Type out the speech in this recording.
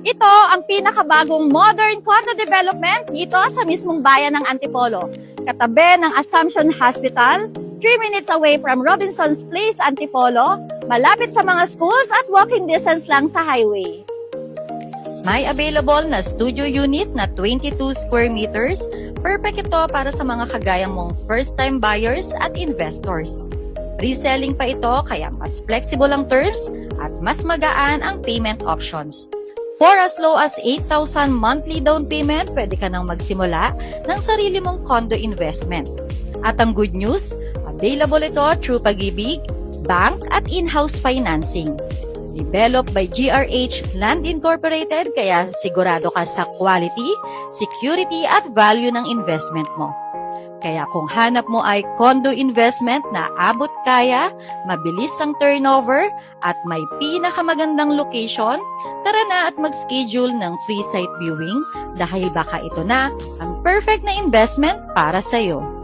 Ito ang pinakabagong modern condo development dito sa mismong bayan ng Antipolo. Katabi ng Assumption Hospital, 3 minutes away from Robinson's Place, Antipolo, malapit sa mga schools at walking distance lang sa highway. May available na studio unit na 22 square meters. Perfect ito para sa mga kagaya mong first-time buyers at investors. Reselling pa ito kaya mas flexible ang terms at mas magaan ang payment options. For as low as 8,000 monthly down payment, pwede ka nang magsimula ng sarili mong condo investment. At ang good news, available ito through Pag-ibig, bank at in-house financing. Developed by GRH Land Incorporated, kaya sigurado ka sa quality, security at value ng investment mo. Kaya kung hanap mo ay condo investment na abot kaya, mabilis ang turnover, at may pinakamagandang location, tara na at mag-schedule ng free site viewing dahil baka ito na ang perfect na investment para sa'yo.